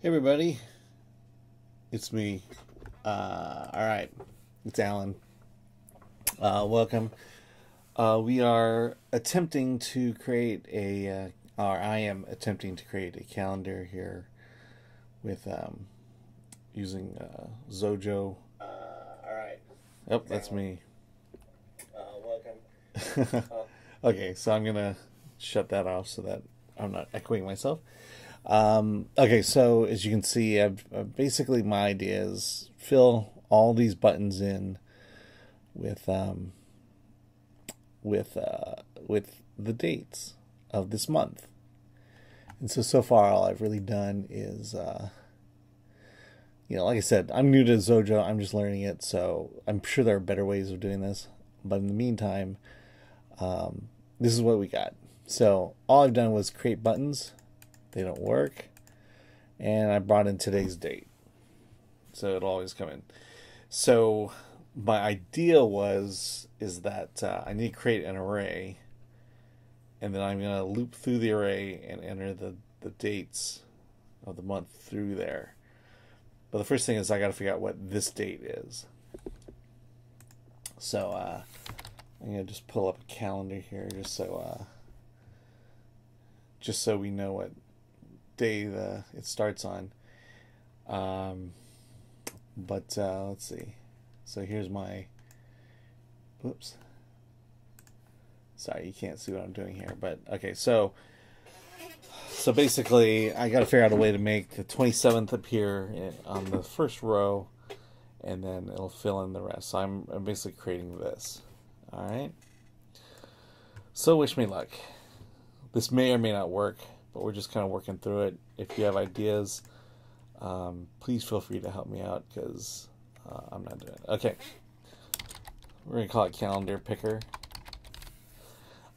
Hey everybody, it's me. All right, it's Alan. Welcome. We are attempting to create or I am attempting to create a calendar here with using XOJO. All right. Oh, that's me. Welcome. Okay, so I'm gonna shut that off so that I'm not echoing myself. Okay, so as you can see, basically my idea is fill all these buttons in with with the dates of this month. And so far, all I've really done is, like I said, I'm new to XOJO. I'm just learning it, so I'm sure there are better ways of doing this. But in the meantime, this is what we got. So all I've done was create buttons. They don't work. And I brought in today's date. So it'll always come in. So my idea is that I need to create an array. And then I'm going to loop through the array and enter the dates of the month through there. But the first thing is I got to figure out what this date is. So I'm going to just pull up a calendar here just so we know what day it starts on. But let's see. So here's my, whoops. Sorry, you can't see what I'm doing here, but okay, so basically I got to figure out a way to make the 27th appear on the first row, and then it'll fill in the rest. So I'm basically creating this. All right. So wish me luck. This may or may not work, but we're just kind of working through it. If you have ideas, please feel free to help me out because I'm not doing it. Okay. We're going to call it calendar picker.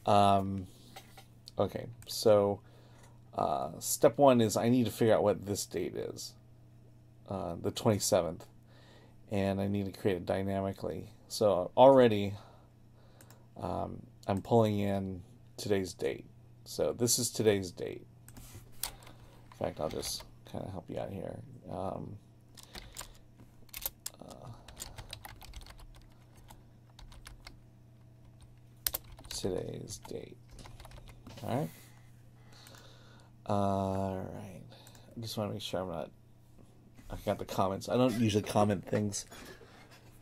Okay, so step one is I need to figure out what this date is, the 27th, and I need to create it dynamically. So already I'm pulling in today's date. So this is today's date. In fact, I'll just kind of help you out here. Today's date. All right. I just want to make sure I got the comments. I don't usually comment things.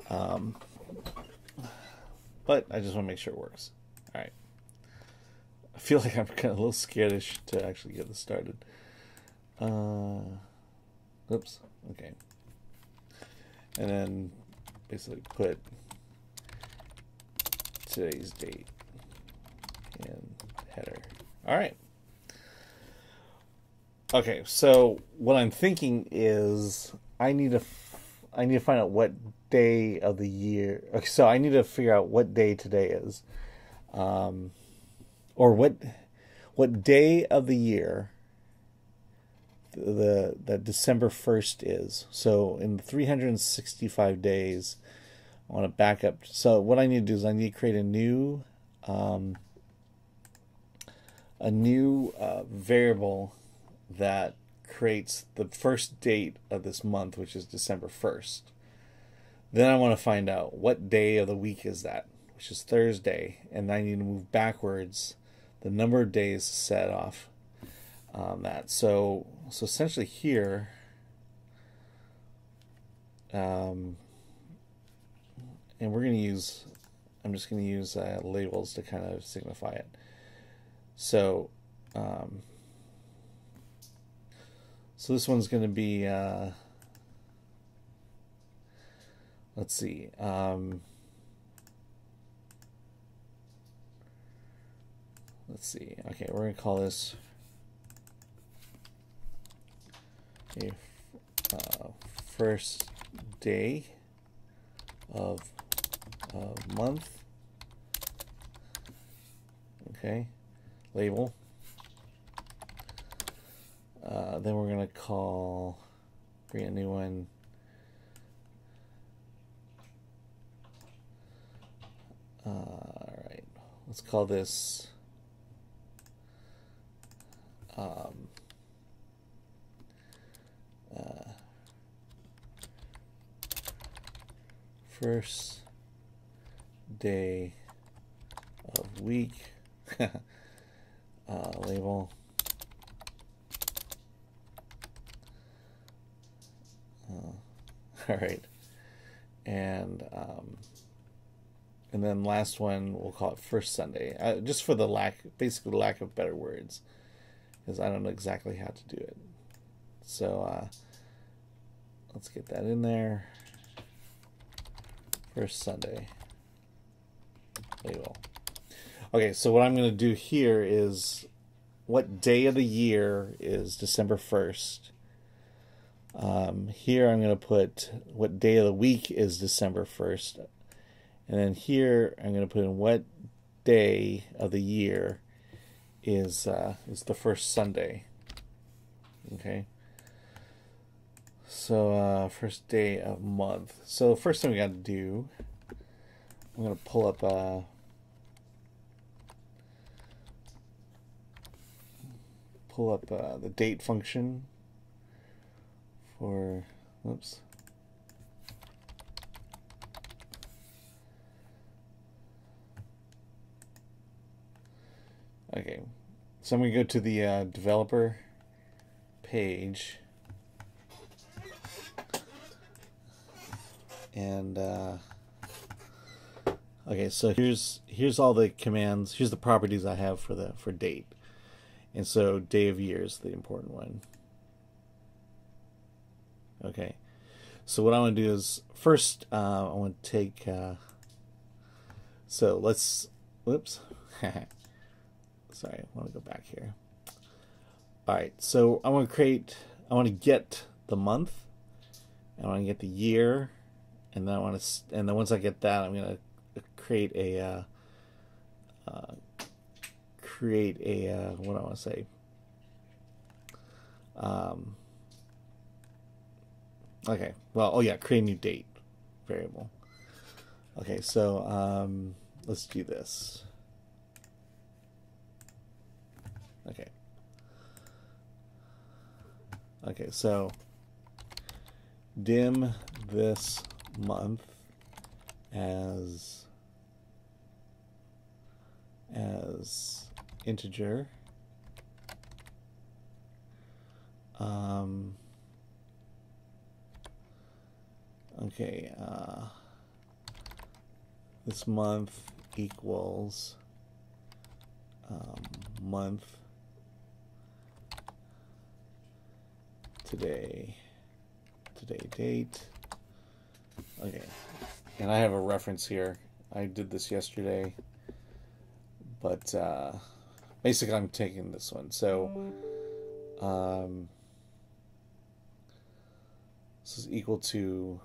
But I just want to make sure it works. All right. I feel like I'm kind of a little skittish to actually get this started. Oops. Okay. And then basically put today's date in header. All right. Okay. So what I'm thinking is I need to find out what day of the year. Okay, so I need to figure out what day today is. Or what day of the year that December 1st is. So in 365 days, I want to back up. So what I need to do is I need to create a new variable that creates the first date of this month, which is December 1st. Then I want to find out what day of the week is that, which is Thursday, and I need to move backwards the number of days to set off that. So essentially here, and I'm just going to use labels to kind of signify it. So this one's going to be, let's see, okay, we're going to call this a first day of month. Okay, label. Then we're going to bring a new one. All right, let's call this first day of week. Label. All right, and then last one we'll call it first Sunday, just for the basically the lack of better words, because I don't know exactly how to do it. So let's get that in there. First Sunday label. Okay, so what I'm going to do here is what day of the year is December 1st. Here I'm going to put what day of the week is December 1st. And then here I'm going to put in what day of the year is the first Sunday. Okay. So first day of month. So first thing we got to do, I'm going to pull up the date function for, oops. Okay, so I'm going to go to the developer page, and okay, so here's all the commands. Here's the properties I have for date, and so day of year is the important one. Okay, so what I want to do is first I want to take. So let's. Whoops. Sorry, I want to go back here. All right, so I want to get the month, and I want to get the year, and then once I get that, I'm going to create a what do I want to say? Okay, well, oh yeah, create a new date variable. Okay, so let's do this. Okay, so dim this month as integer. Okay, this month equals month today date. Okay, and I have a reference here. I did this yesterday, but basically I'm taking this one. So this is equal to,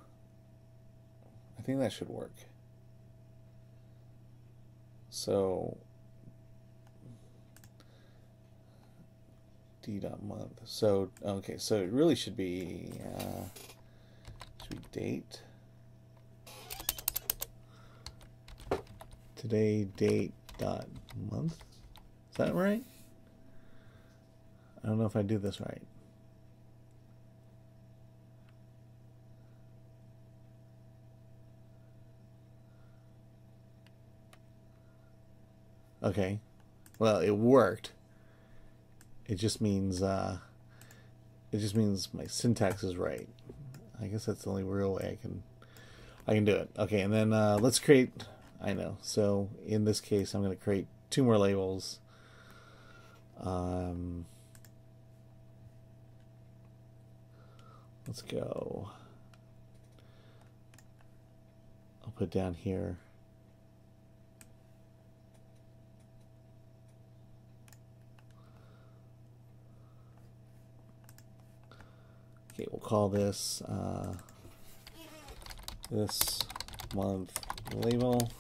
I think that should work. So d.month. So okay, so it really should be date. Today date dot month. Is that right? I don't know if I do this right. Okay, well, it worked. It just means my syntax is right. I guess that's the only real way I can do it. Okay, and then let's create. I know. So in this case, I'm going to create 2 more labels. Let's go. I'll put down here. Okay, we'll call this this month label,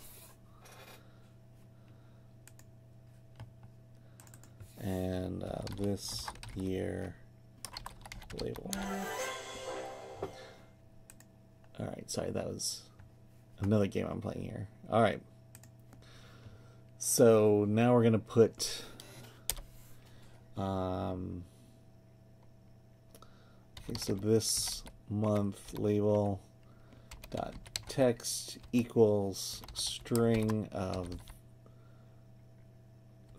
and this year label. All right, sorry, that was another game I'm playing here. All right, so now we're gonna put okay, so this month label dot text equals string of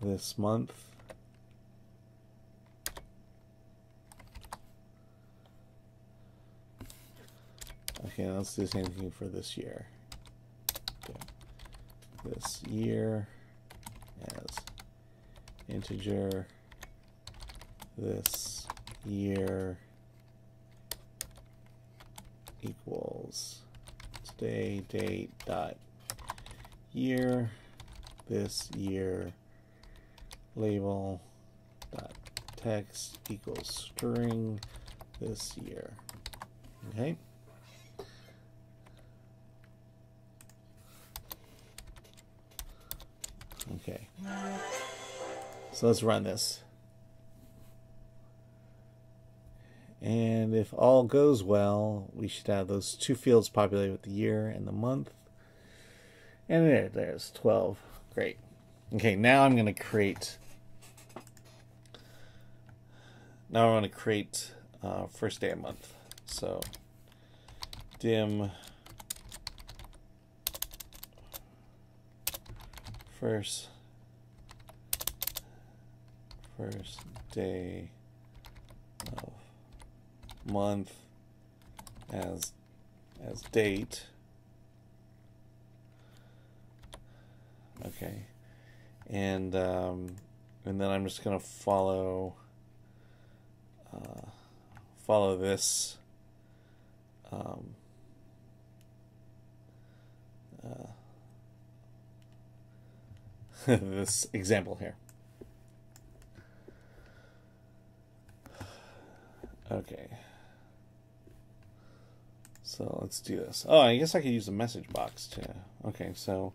this month. Okay, let's do the same thing for this year. Okay. This year as integer. This year equals today date dot year. This year label dot text equals string this year. Okay. Okay. So let's run this. And if all goes well, we should have those two fields populated with the year and the month. And there's 12. Great. Okay, now I'm going to create. Now I want to create first day of month. So dim first day of month as date. Okay, and then I'm just gonna follow this this example here. Okay. So let's do this. Oh, I guess I could use the message box too. Okay, so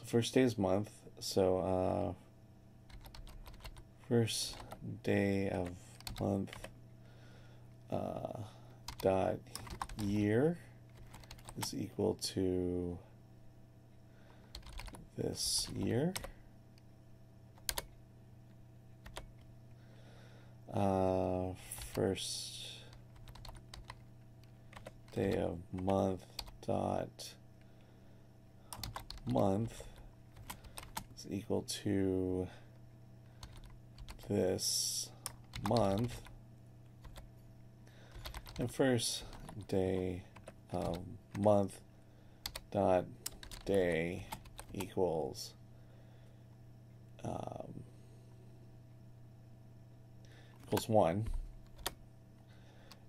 first day is month. So first day of month dot year is equal to this year. First day of month dot month is equal to this month, and first day of month dot day equals equals 1.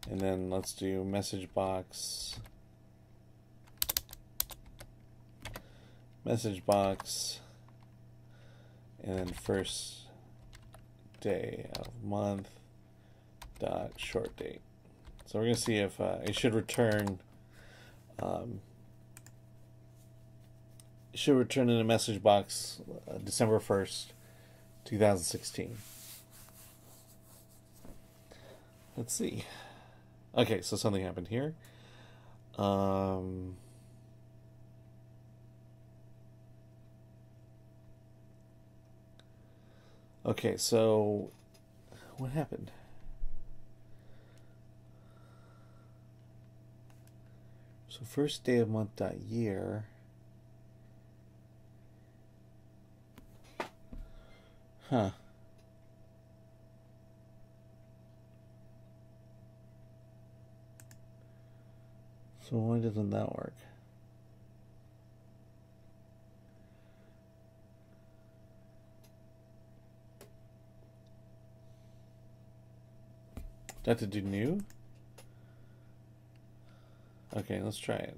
And then let's do message box and then first day of month dot short date. So we're going to see if it should return in the message box December 1st, 2016. Let's see. Okay, so something happened here. Okay, so what happened? So first day of month dot year. Huh. So why doesn't that work? Do I have to do new? Okay, let's try it.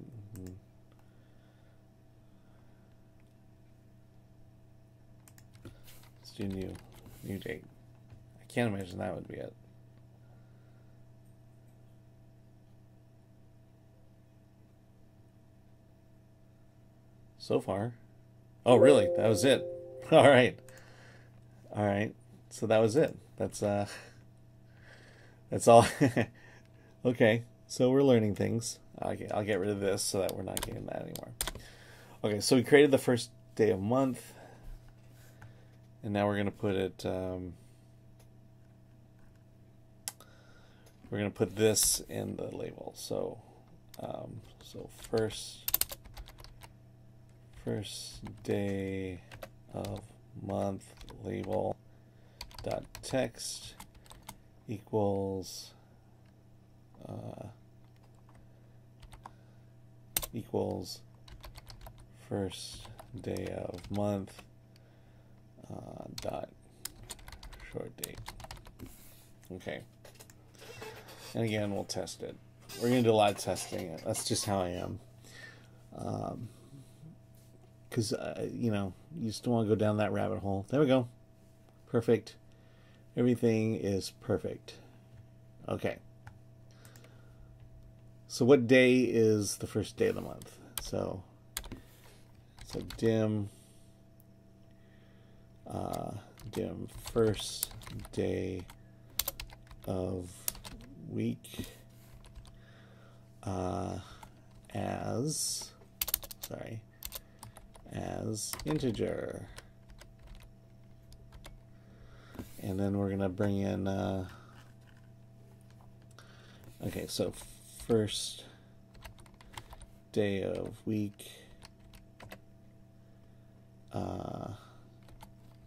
Let's do new date. I can't imagine that would be it. So far. Oh, really? That was it. All right. All right. So that was it. That's all. Okay. So we're learning things. Okay, I'll get rid of this so that we're not getting that anymore. Okay, so we created the first day of month, and now we're going to put it. We're we're going to put this in the label. So, first day of month label dot text equals first day of month dot short date. Okay. And again, we'll test it. We're going to do a lot of testing. That's just how I am. Because, you know, you still want to go down that rabbit hole. There we go. Perfect. Everything is perfect. Okay. So what day is the first day of the month? So dim first day of week as integer. And then we're going to bring in, okay, so first day of week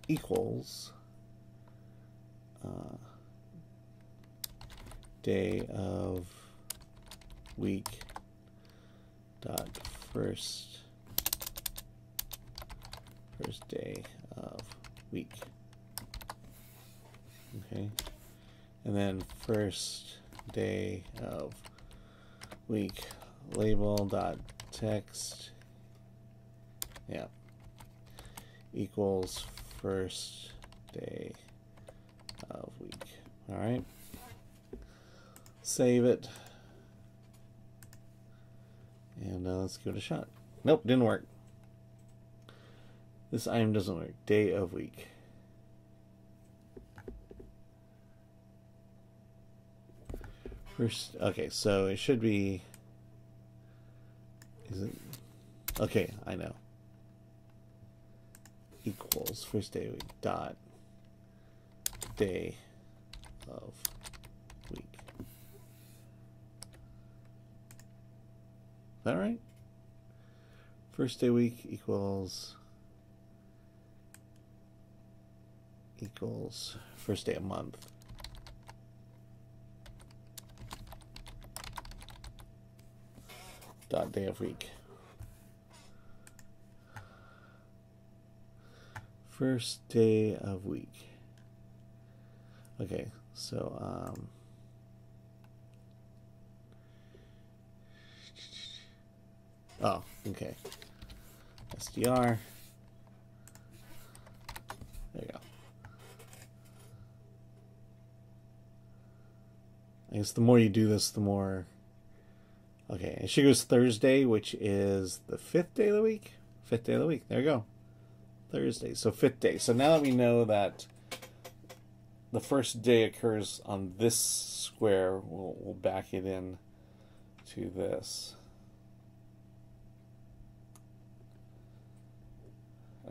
equals day of week dot first day of week. Okay, and then first day of week label dot text, yeah, equals first day of week. All right, save it, and let's give it a shot. Nope, didn't work. This item doesn't work. Day of week. First, okay, so it should be, is it, okay, I know. Equals first day of week dot day of week. Is that right? First day week equals first day of month. Dot day of week. First day of week. Okay, so oh, okay. SDR. There you go. I guess the more you do this, the more. Okay, and she goes Thursday, which is the 5th day of the week. 5th day of the week. There you go. Thursday. So 5th day. So now that we know that the first day occurs on this square, we'll back it in to this.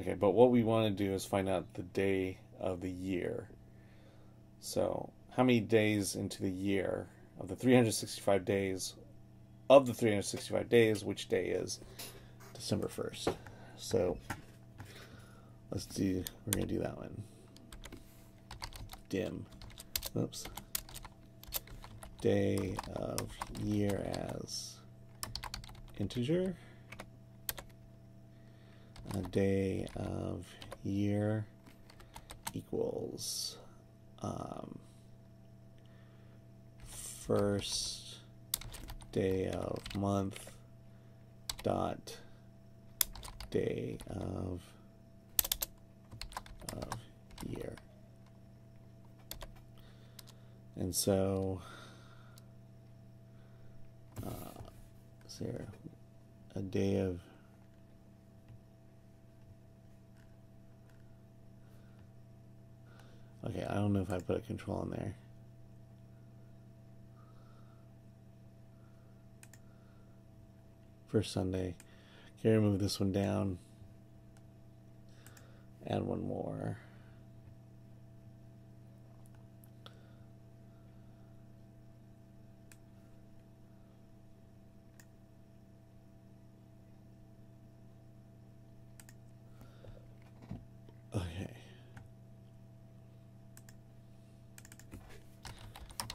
Okay, but what we want to do is find out the day of the year. So how many days into the year of the 365 days? Of the 365 days, which day is December 1st? So we're going to do that one. Dim, oops, day of year as integer, a day of year equals first day of month dot day of year. And so is there a day of okay, I don't know if I put a control in there. First Sunday. Okay, remove this one down. Add one more.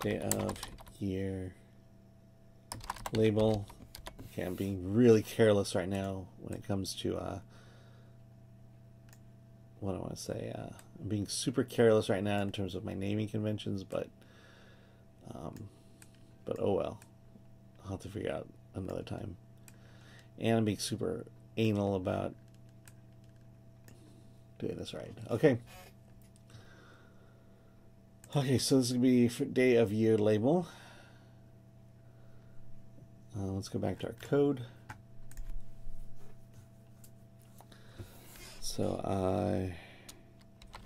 day of year label. Okay, I'm being really careless right now when it comes to what I want to say. I'm being super careless right now in terms of my naming conventions, but oh well. I'll have to figure out another time. And I'm being super anal about doing this right. Okay. Okay, so this is going to be for day of year label. Let's go back to our code. So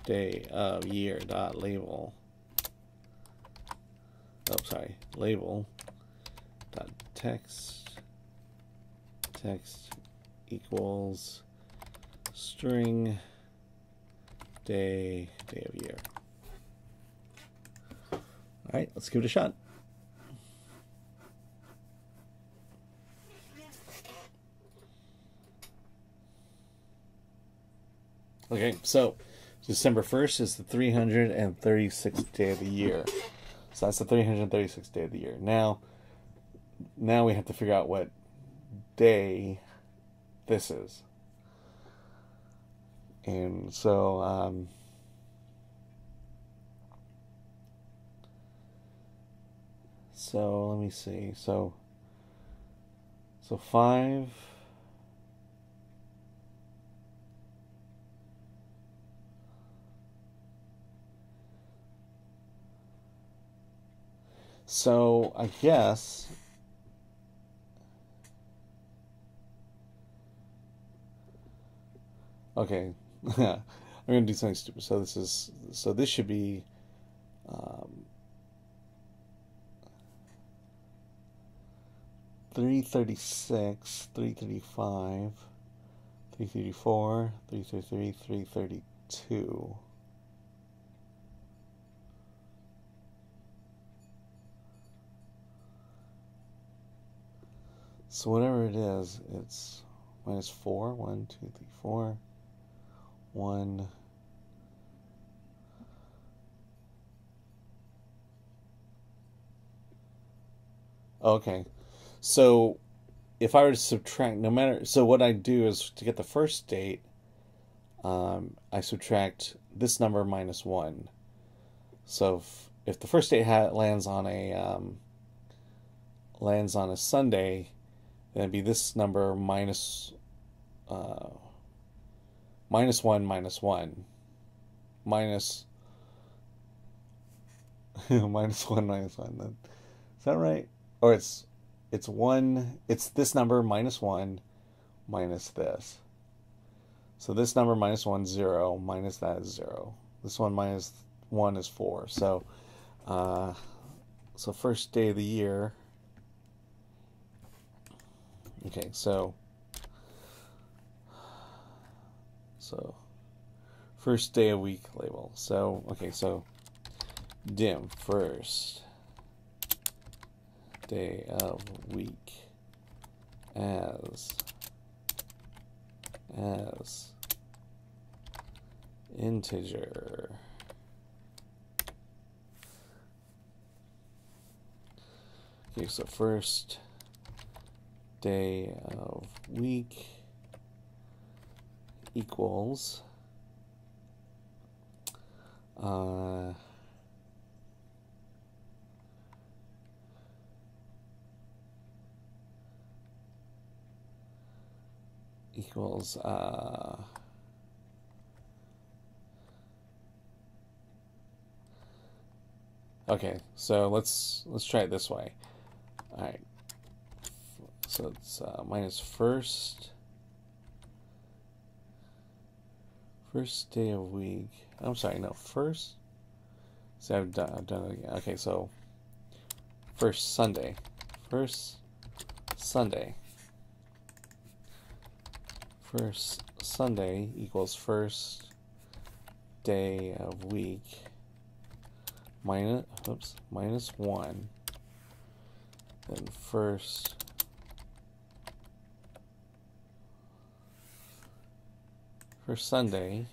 day of year dot label. Oh, sorry, label dot text equals string day of year. All right, let's give it a shot. Okay, so December 1st is the 336th day of the year. So that's the 336th day of the year. Now we have to figure out what day this is. And so let me see. So 5. So I guess okay. I'm gonna do something stupid. So this should be 336, 335, 334, 333, 332. So whatever it is, it's minus 4. 1, 2, 3, 4. 1. Okay. So if I were to subtract, so what I do is to get the first date, I subtract this number minus 1. So if the first date lands on a Sunday, then it'd be this number minus 1 minus 1 minus minus 1 minus 1. Is that right? Or it's 1. It's this number minus 1 minus this. So this number minus 1 0 minus that is 0. This one minus 1 is 4. So first day of the year. Okay, so first day of week label. So okay, so dim first day of week as integer. Okay, so first day of week equals okay, so let's try it this way. All right, so it's minus first day of week. I'm sorry, no, first. So I've done it again. Okay, so first Sunday equals first day of week minus 1, then first Sunday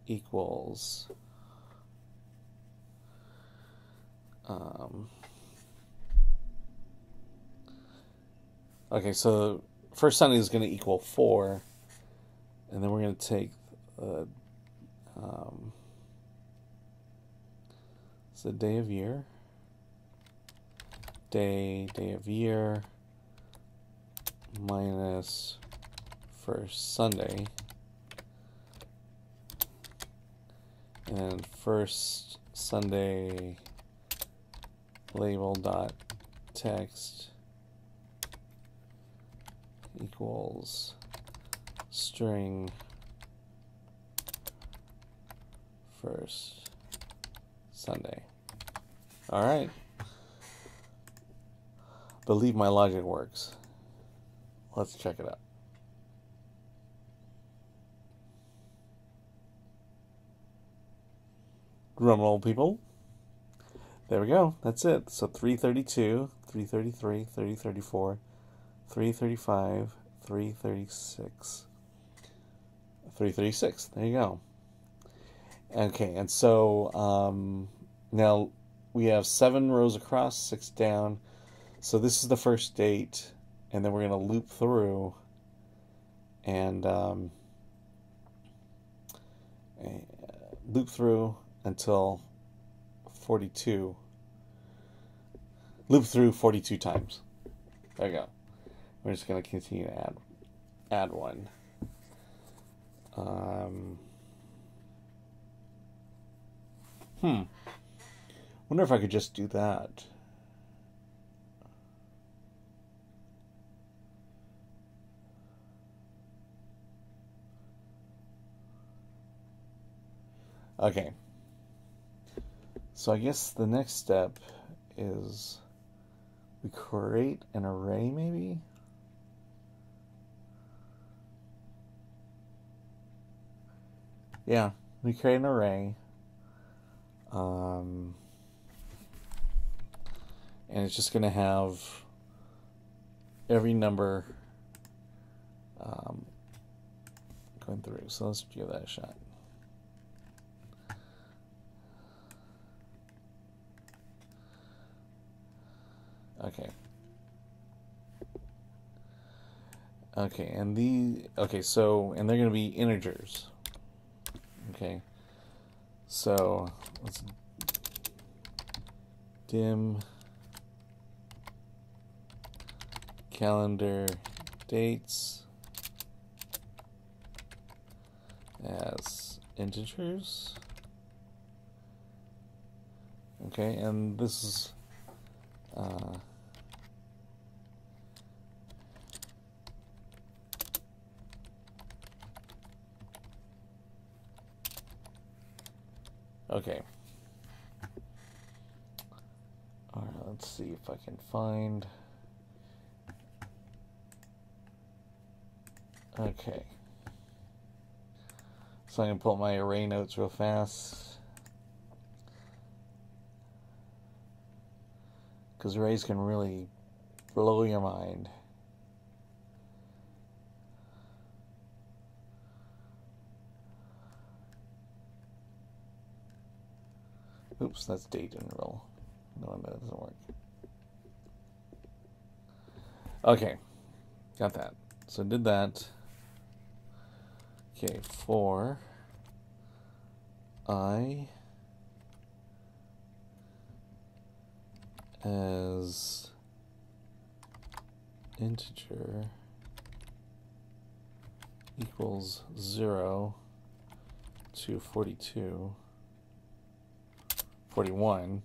equals Okay, so first Sunday is going to equal 4, and then we're going to take it's the day of year, day of year, minus first Sunday, and first Sunday label dot text equals string first Sunday. All right. Believe my logic works. Let's check it out. Drum roll, people. There we go. That's it. So 332, 333, 334, 335, 336, 336. There you go. Okay, and so now we have 7 rows across, 6 down. So this is the first date, and then we're going to loop through and loop through until 42. Loop through 42 times. There you go. We're just going to continue to add one. Wonder if I could just do that. Okay. So I guess the next step is we create an array, maybe? Yeah, we create an array. And it's just going to have every number going through. So let's give that a shot. Okay. Okay, and and they're going to be integers. Okay. So let's dim calendar dates as integers. Okay, and this is okay. All right, let's see if I can find. Okay. So I'm going to pull up my array notes real fast. Because arrays can really blow your mind. Oops, that's date interval. No, that doesn't work. Okay, got that. So did that. Okay, for I as integer equals 0 to 42, 41.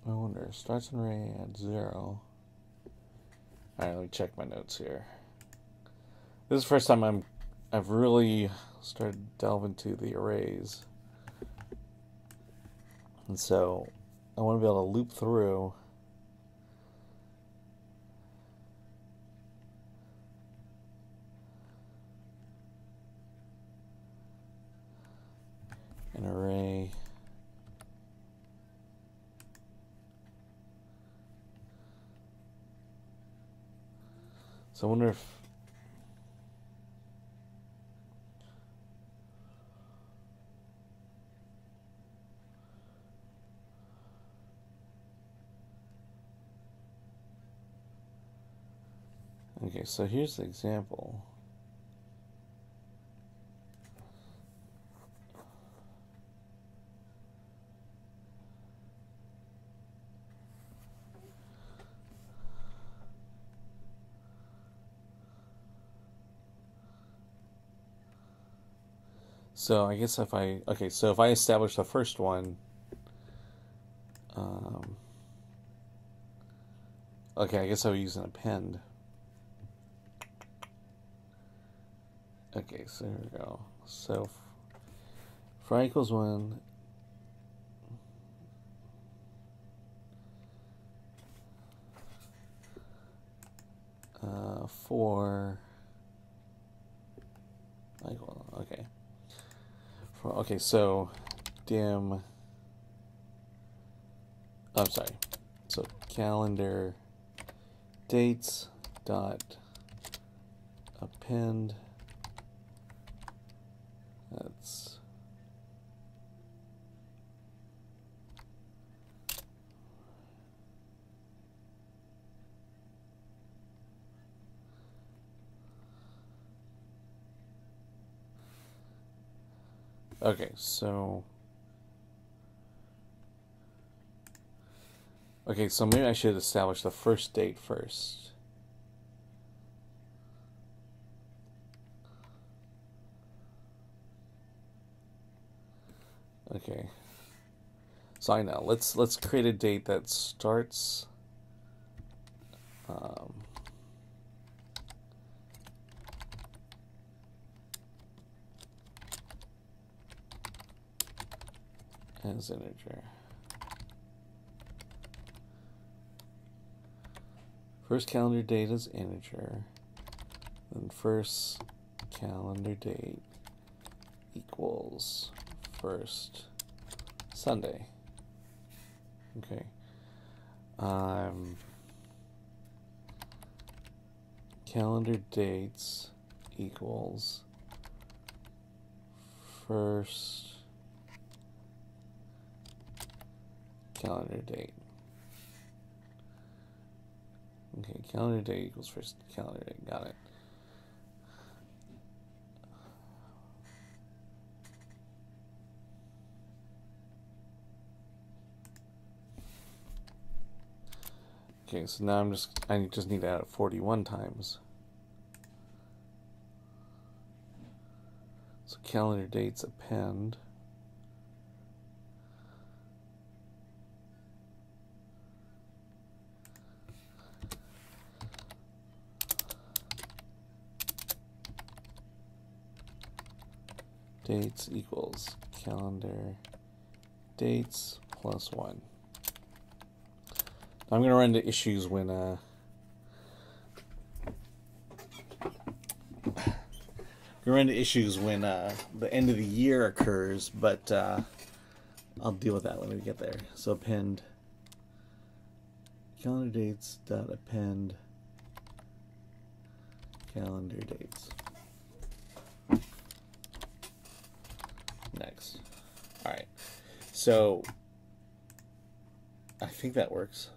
I wonder, starts an array at 0. Alright, let me check my notes here. This is the first time I'm I've really started to delve into the arrays. And so I want to be able to loop through an array. So I wonder if okay, so here's the example. So I guess if I, okay, so if I establish the first one, okay, I guess I would use an append. Okay, so here we go. So for I equals 1, for, okay. Okay, so dim, I'm sorry, so calendar dates dot append, that's okay, so okay, so maybe I should establish the first date first. Okay. So I know. Let's create a date that starts as integer. First calendar date is integer. Then first calendar date equals first Sunday. Okay. Calendar dates equals first calendar date. Okay, calendar date equals first calendar date. Got it. Okay, so now I just need to add it 41 times. So calendar dates append. Dates equals calendar dates plus 1. I'm going to run into issues when the end of the year occurs, but I'll deal with that when we get there. So append calendar dates dot append calendar dates. Next. All right. So I think that works.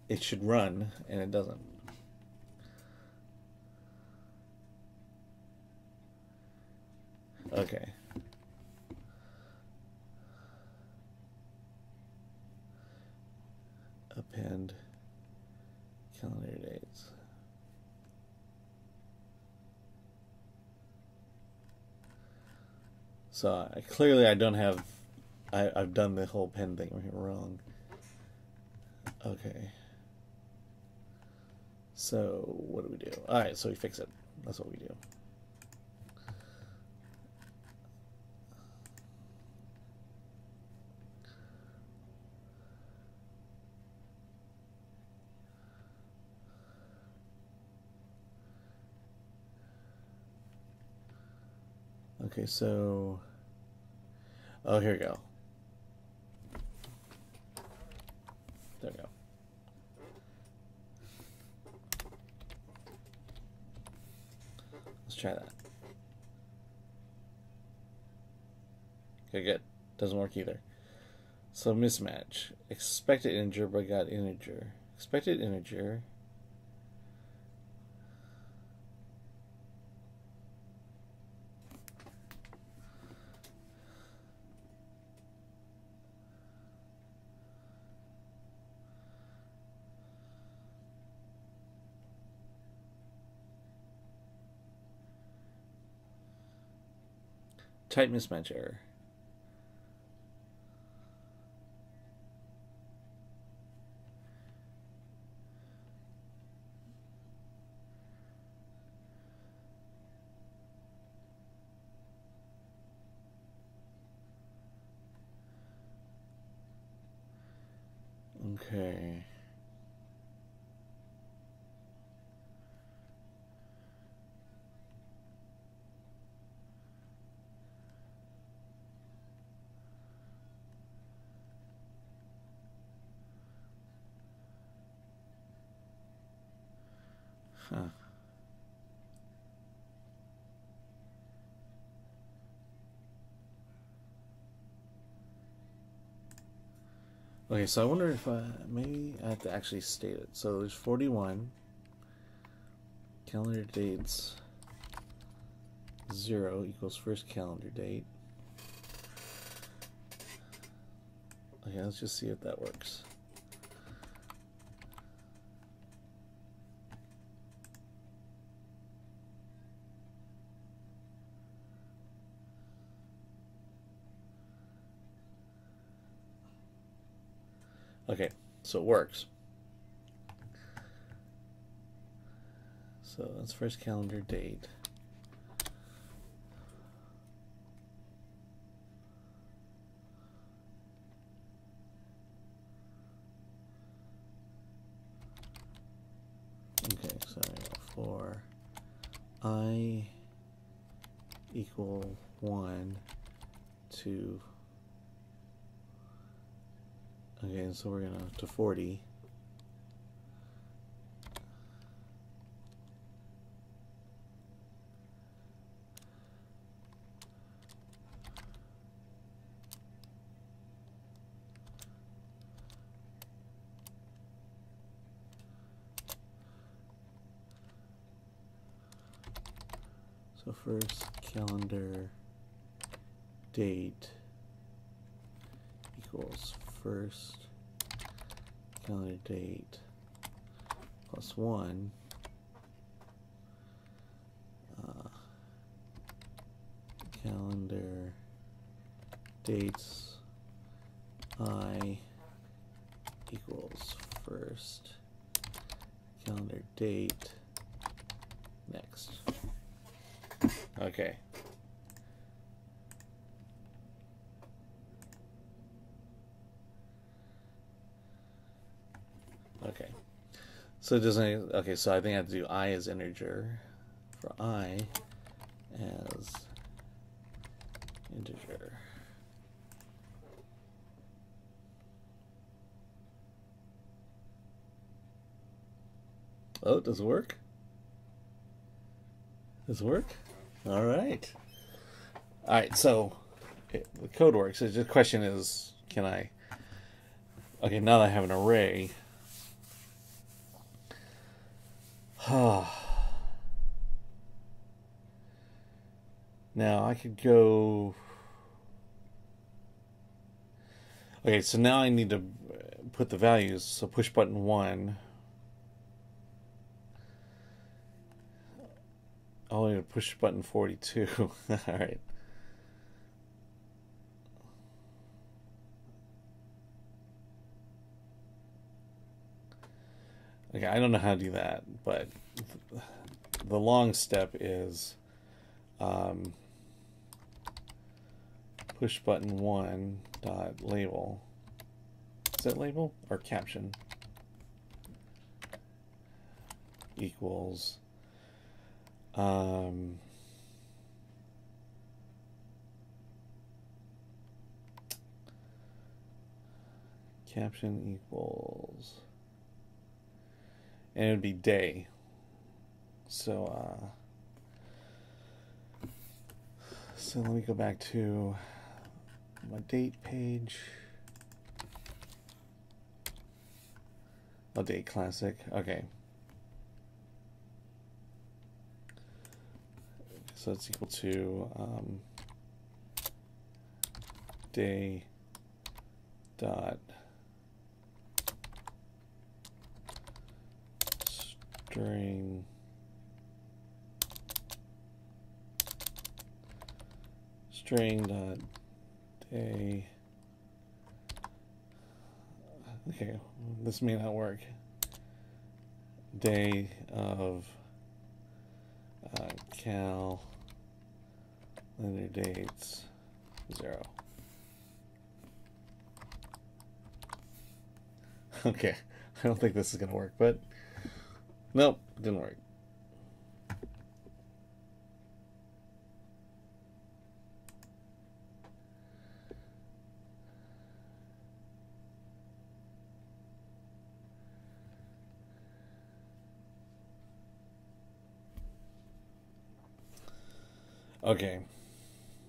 It should run, and it doesn't. Okay. Append calendar dates. So clearly I don't have, I've done the whole pen thing wrong. Okay. So what do we do? All right, so we fix it. That's what we do. Okay, so oh, here we go. There we go. Let's try that. Okay, good. Doesn't work either. So mismatch. Expected integer but got integer. Expected integer. Type mismatch error. Okay. Huh. Okay, so I wonder if maybe I have to actually state it. So there's 41. Calendar dates 0 equals first calendar date. Okay, let's just see if that works. Okay, so it works. So that's first calendar date. Okay, so for I equal 1 to, okay, so we're gonna to 40. So first calendar date equals first calendar date plus 1 calendar dates I equals first calendar date next. Okay. Okay. So it doesn't. Okay, so I think I have to do I as integer for I as integer. Oh, does it work? Does it work? All right. All right, so the code works. The question is, can I... Okay, now that I have an array... Now I could go... Okay, so now I need to put the values. So push button 1... Oh, I need to push button 42. All right. Okay, I don't know how to do that, but the long step is push button 1 dot label. Is that label or caption? Equals caption equals, and it would be day. So so let me go back to my date page. Oh, date classic. Okay. So it's equal to day dot string dot day. Okay, this may not work. Day of calendar dates 0. Okay, I don't think this is gonna work, but nope, didn't work. Okay,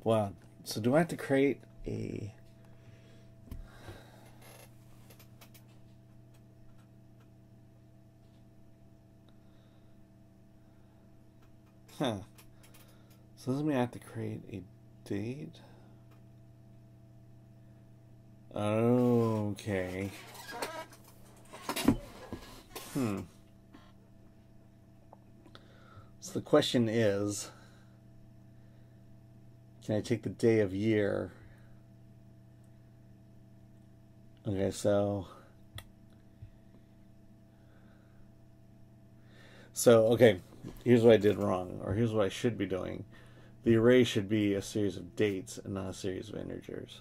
wow. So do I have to create a So does that mean I have to create a date? Okay. So the question is, can I take the day of year? Okay, so okay, here's what I did wrong, or here's what I should be doing. The array should be a series of dates and not a series of integers.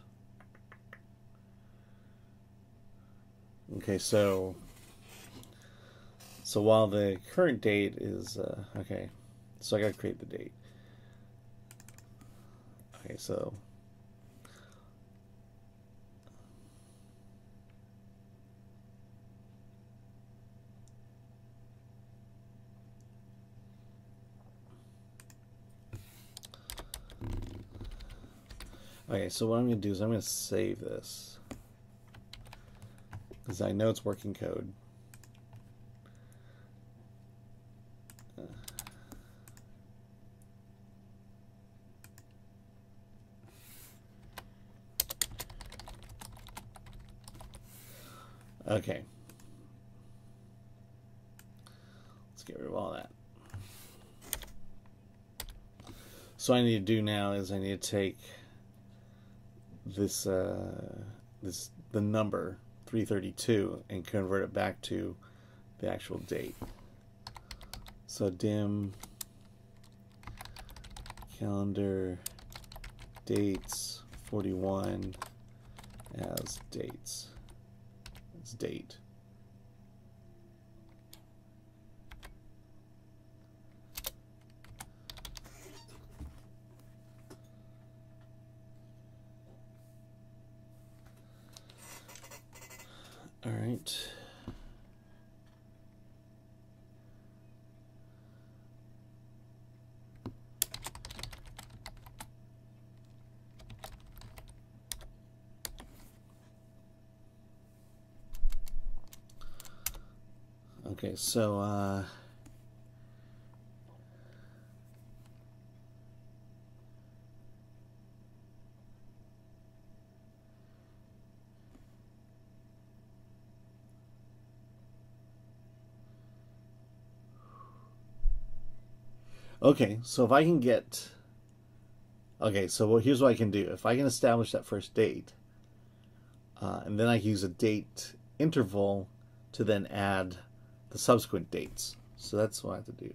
Okay, so while the current date is okay, so I gotta create the date. Okay, so okay, so what I'm gonna do is I'm gonna save this because I know it's working code. Okay. Let's get rid of all that. So what I need to do now is I need to take this the number 332 and convert it back to the actual date. So dim calendar dates 41 as dates. It's date. All right. Okay, so okay, so if I can get, okay, so here's what I can do. If I can establish that first date, and then I can use a date interval to then add the subsequent dates. So that's what I have to do.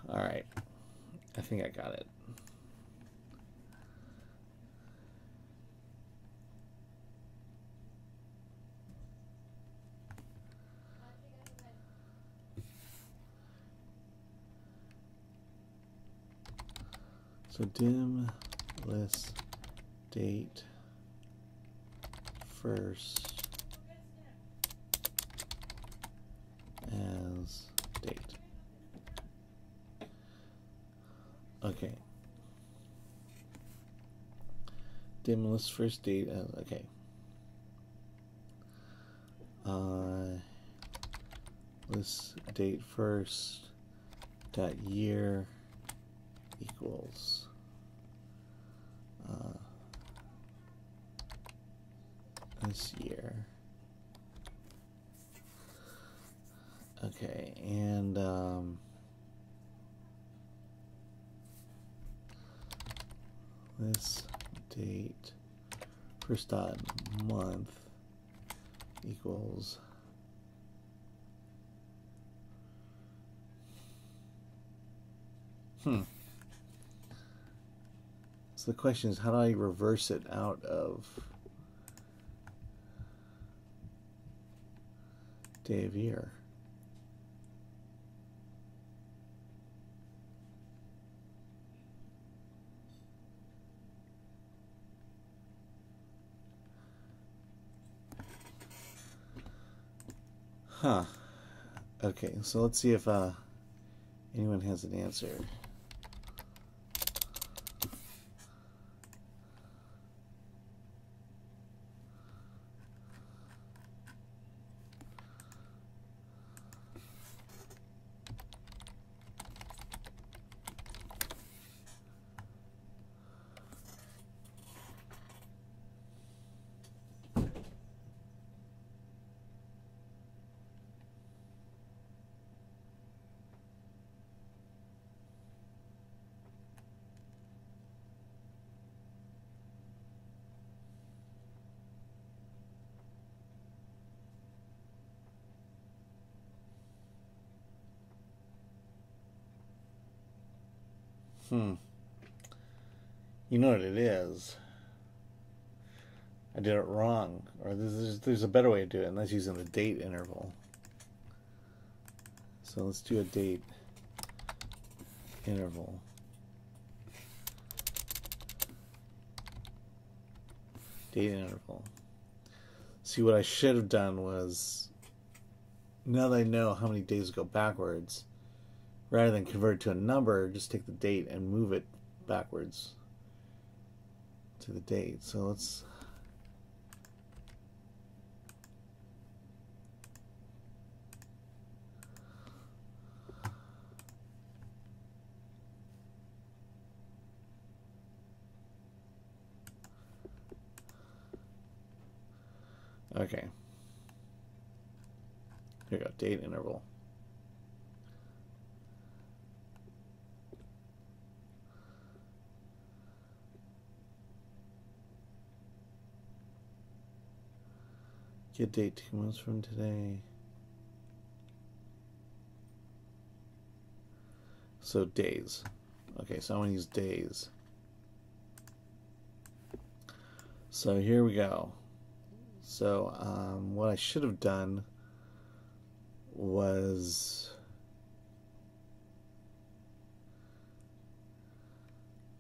All right, I think I got it. So dim list date first Okay. Dim list first date. Okay. List date first dot year equals this year. Okay, and this date first dot month equals So the question is, how do I reverse it out of day of year? Huh. Okay, so let's see if anyone has an answer. You know what it is. I did it wrong. Or there's a better way to do it, and that's using the date interval. So let's do a date interval. Date interval. See, what I should have done was, now that I know how many days go backwards, rather than convert it to a number, just take the date and move it backwards to the date. So let's okay. Here we go, date interval. Get date 2 months from today. So days. Okay, so I want to use days. So here we go. So what I should have done was,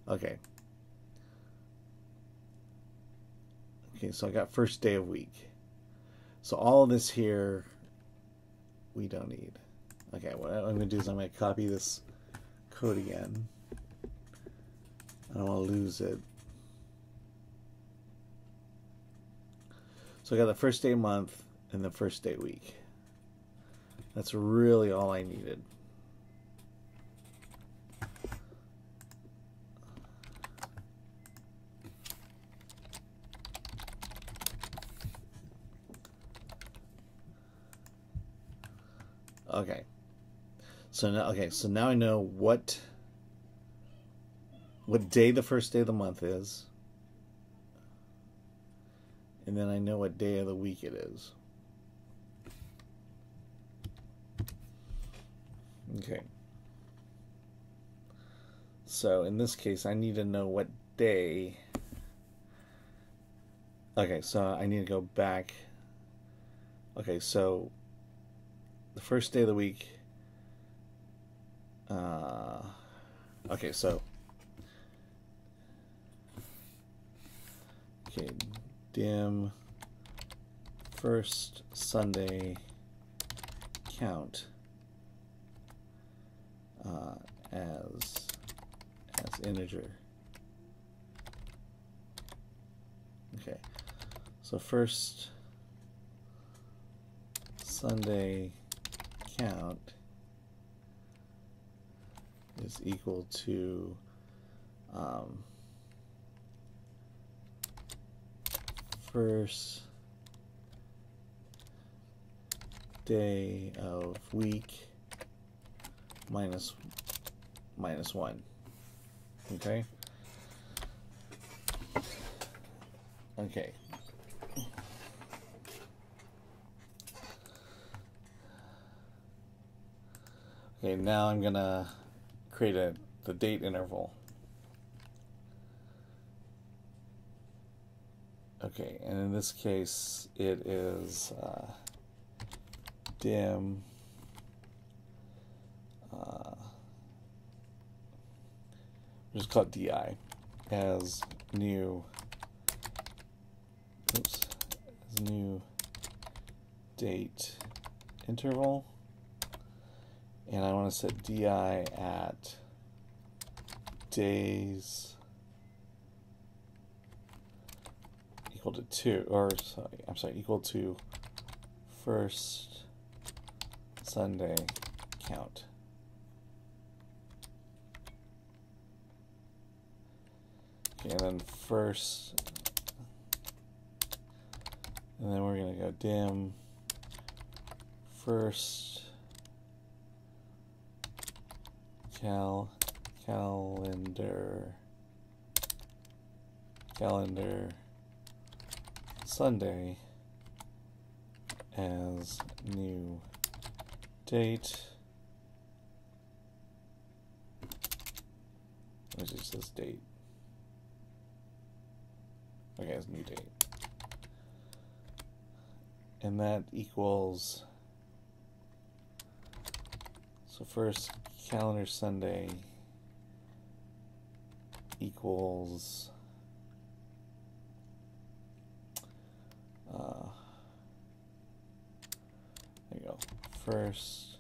okay, so I got first day of week. So all of this here we don't need. Okay, what I'm going to do is I'm going to copy this code again. I don't want to lose it. So I got the first day month and the first day week. That's really all I needed. Okay. So now I know what day the first day of the month is. And then I know what day of the week it is. Okay. So in this case, I need to know what day. Okay, so I need to go back. Okay, so the first day of the week. Okay, so. Okay, dim first Sunday count as integer. Okay, so first Sunday count is equal to first day of week minus 1. Okay. Okay. Okay, now I'm gonna create the date interval. Okay, and in this case it is dim just call it DI as new date interval, and I want to set DI at days equal to 2, or sorry, equal to first Sunday count. Okay, and then and then we're going to go dim first calendar Sunday as new date, which is this date. Okay, as new date. And that equals, so first calendar Sunday equals there you go, first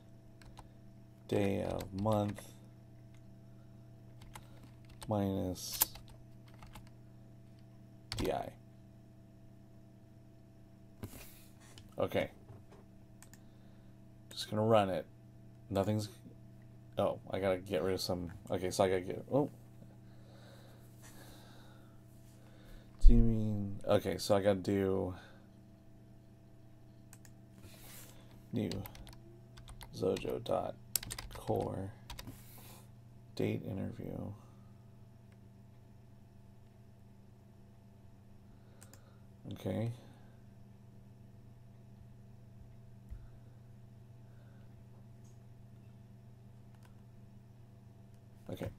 day of month minus DI. Okay, just gonna run it. Nothing's, oh, I gotta get rid of some. Okay, so I gotta get, oh, do you mean, okay, so I gotta do new XOJO dot core date interview. Okay. Okay.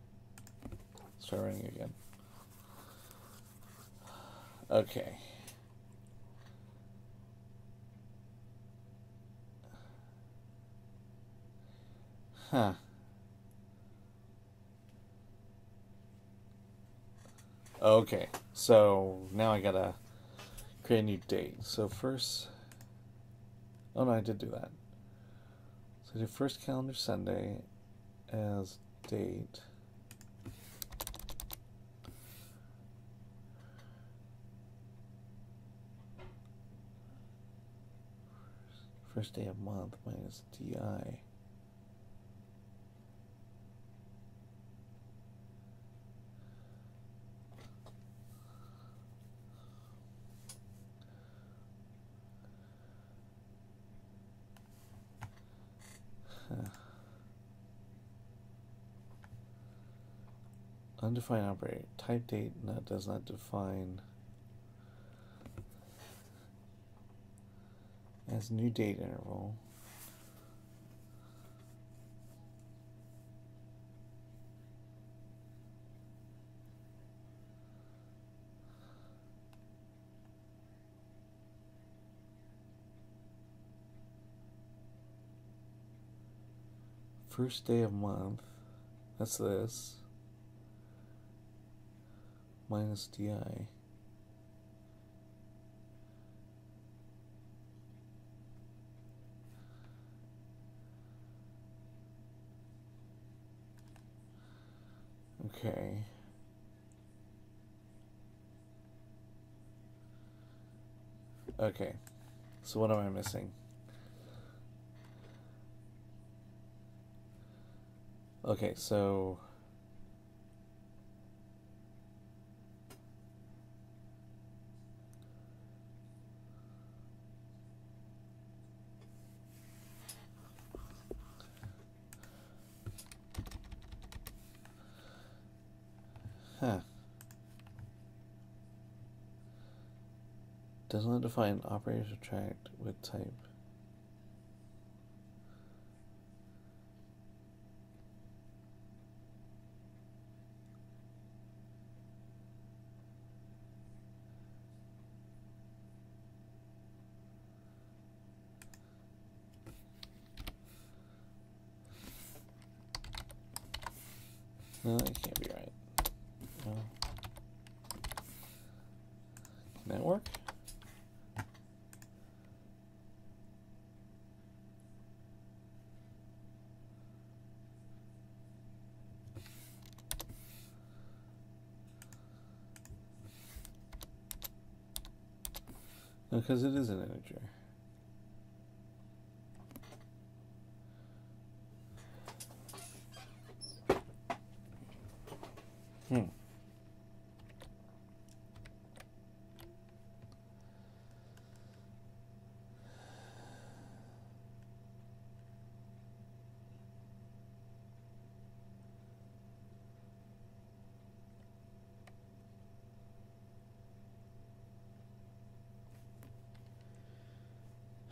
Let's try running again. Okay. Huh. Okay. So now I gotta create a new date. So first, oh no, I did do that. So I do first calendar Sunday as date. First day of month minus DI. Undefined operator. Type date does not define as new date interval. First day of month. That's this. Minus DI. Okay. Okay, so what am I missing? Okay, so does not define operator subtract with type. No, that can't be right. Well, can that work? No, because it is an integer.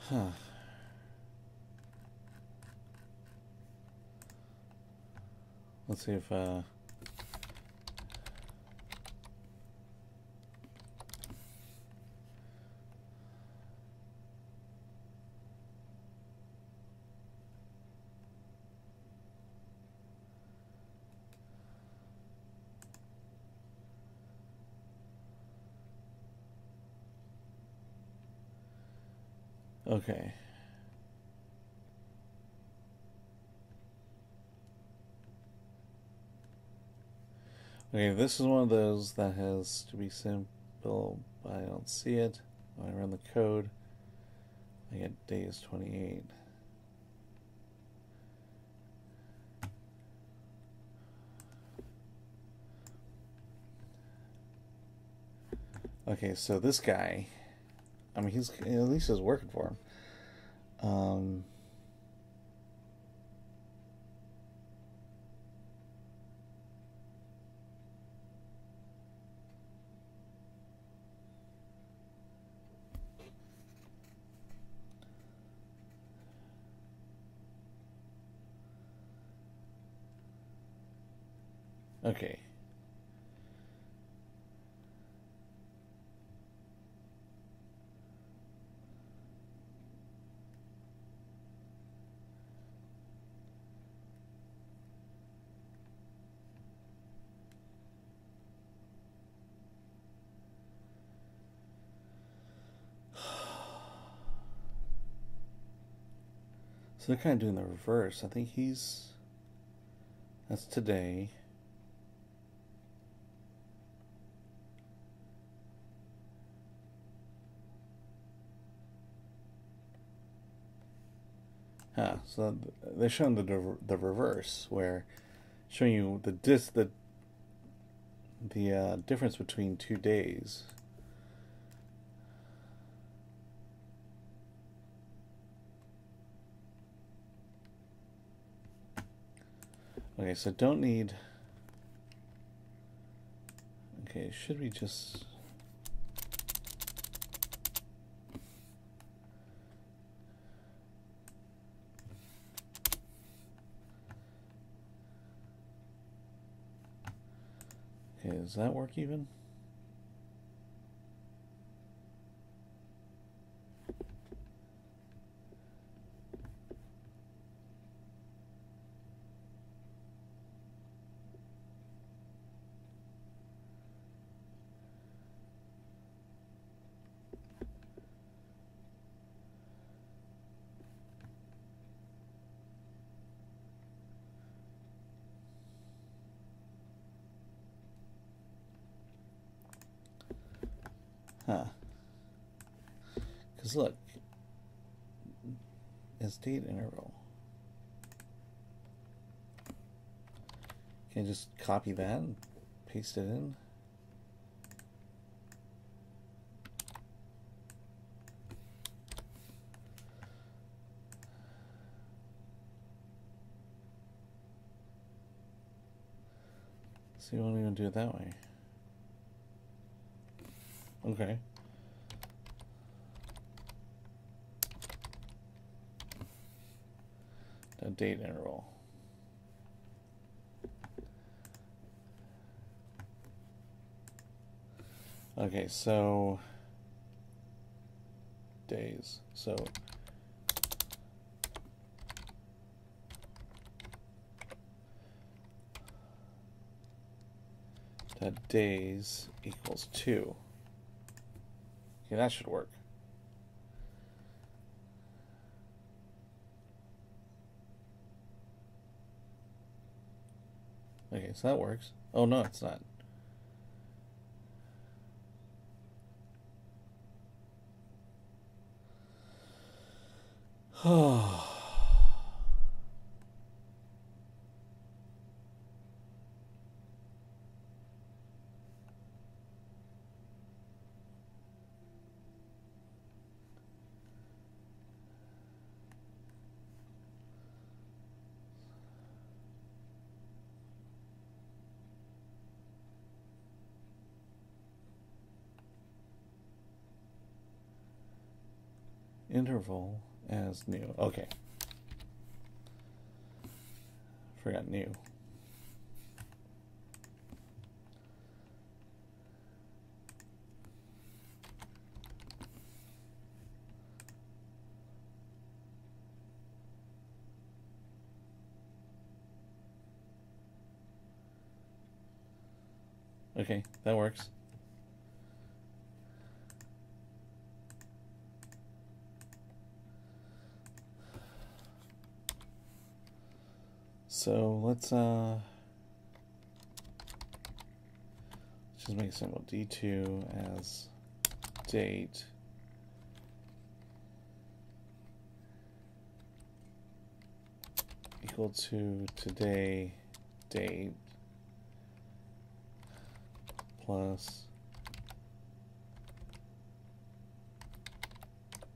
Huh. Let's see if okay. Okay, this is one of those that has to be simple, but I don't see it. When I run the code, I get days 28. Okay, so this guy, I mean, he's at least is working for him. Okay. So they're kind of doing the reverse. I think that's today. So they're showing the reverse, where showing you the difference between 2 days. Okay, so don't need. Okay, should we just. Okay, does that work even? Huh. Because look, it's date interval. Can I just copy that and paste it in? So you won't even do it that way. Okay. The date interval. Okay, so days. So that days equals 2. Okay, that should work. Okay, so that works. Oh no, it's not. Interval as new. Okay. Forgot new. Okay, that works. So let's just make a symbol D2 as date equal to today date plus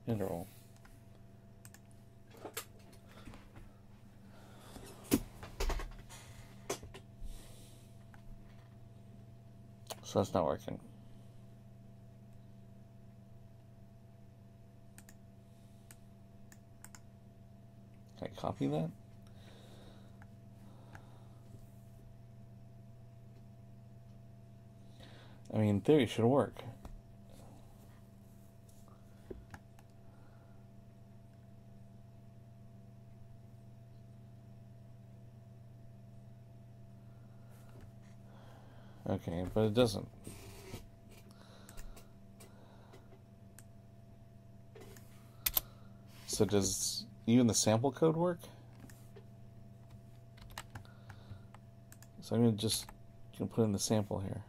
interval. So that's not working. Can I copy that? I mean, in theory, it should work. Okay, but it doesn't. So does even the sample code work? So I'm going to just put in the sample here.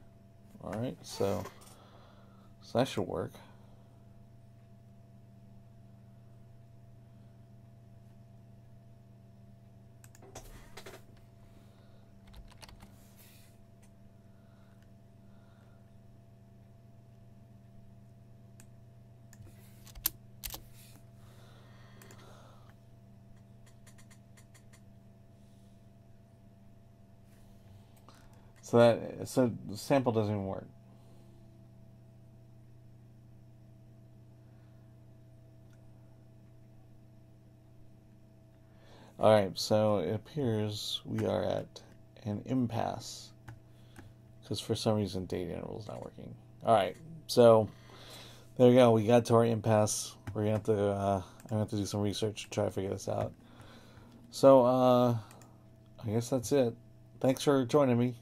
Alright, so that should work. So the sample doesn't even work. Alright, so it appears we are at an impasse because for some reason date interval is not working. Alright, so there we go. We got to our impasse. We're gonna have to I'm gonna have to do some research to try to figure this out. So I guess that's it. Thanks for joining me.